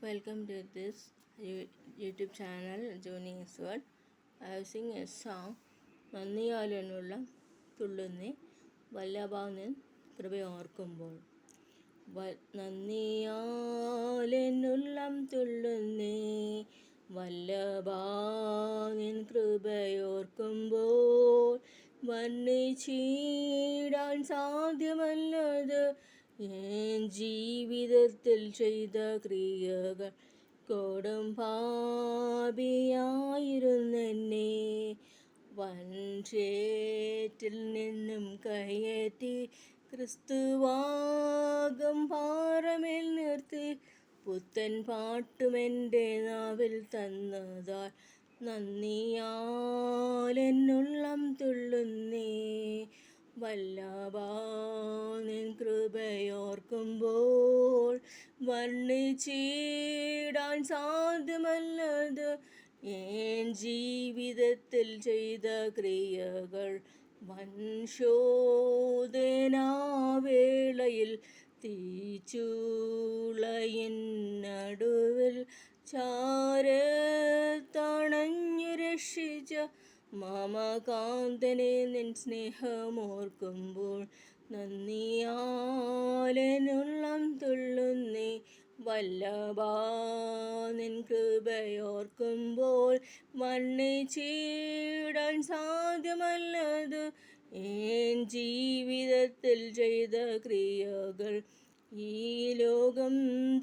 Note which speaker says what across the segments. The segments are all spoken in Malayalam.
Speaker 1: Welcome to this YouTube channel, Juni's World. I will sing a song, നന്ദിയാലെന്നുള്ള തുള്ളുന്നേ വല്ലഭാനിൻ കൃപയോർക്കുമ്പോൾ. നന്ദിയാലെന്നുള്ളം തുള്ളുന്നേ വല്ലഭാനിൻ കൃപയോർക്കുമ്പോൾ. വർണ്ണിച്ചിടാൻ സാധ്യമല്ലത് എൻ ജീവിതത്തിൽ ചെയ്ത ക്രിയകൾ. കൊടും പാപിയായിരുന്നെന്നെ വൻചേറ്റിൽ നിന്നും കയറ്റി ക്രിസ്തുവാകും പാറമേൽ നിർത്തി. പുത്തൻ പാട്ടുമെൻ്റെ നാവിൽ തന്നതാൽ നന്ദിയാലെന്നുള്ളം തുള്ളുന്നേ വല്ലഭാനിൻ കൃപയോർക്കുമ്പോൾ. വർണ്ണിച്ചിടാൻ സാധ്യമല്ലത് എൻ ജീവിതത്തിൽ ചെയ്ത ക്രിയകൾ. വൻശോധനാവേളയിൽ തീച്ചൂളയിൻ നടുവിൽ ചാരത്തണഞ്ഞു രക്ഷിച്ച മമകാന്തനെ നിൻ സ്നേഹമോർക്കുമ്പോൾ. നന്ദിയാലെന്നുള്ളം തുള്ളുന്നേ വല്ലഭാനിൻ കൃപയോർക്കുമ്പോൾ. വർണ്ണിച്ചിടാൻ സാധ്യമല്ലത് എൻ ജീവിതത്തിൽ ചെയ്ത ക്രിയകൾ. ഈ ലോകം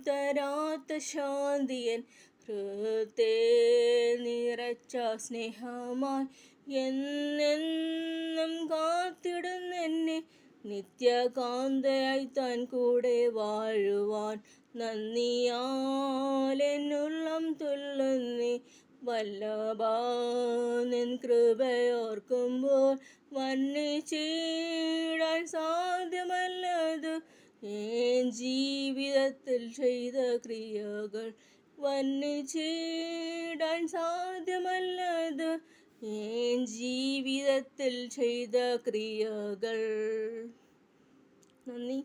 Speaker 1: തരാത്ത ശാന്തിയൻ ഹൃദയത്തെ നിറച്ച സ്നേഹമായി എന്നെന്നും കാത്തിടുന്നെന്നെ നിത്യകാന്തയായി താൻ കൂടെ വാഴുവാൻ. നന്ദിയാലെന്നുള്ളം തുള്ളുന്നേ വല്ലഭാനിൻ കൃപയോർക്കുമ്പോൾ. വർണ്ണിച്ചിടാൻ സാധ്യമല്ലത് എൻ ജീവിതത്തിൽ ചെയ്ത ക്രിയകൾ. വർണ്ണിച്ചിടാൻ സാധ്യമല്ലത് എൻ ജീവിതത്തിൽ ചെയ്ത ക്രിയകൾ. നന്ദി.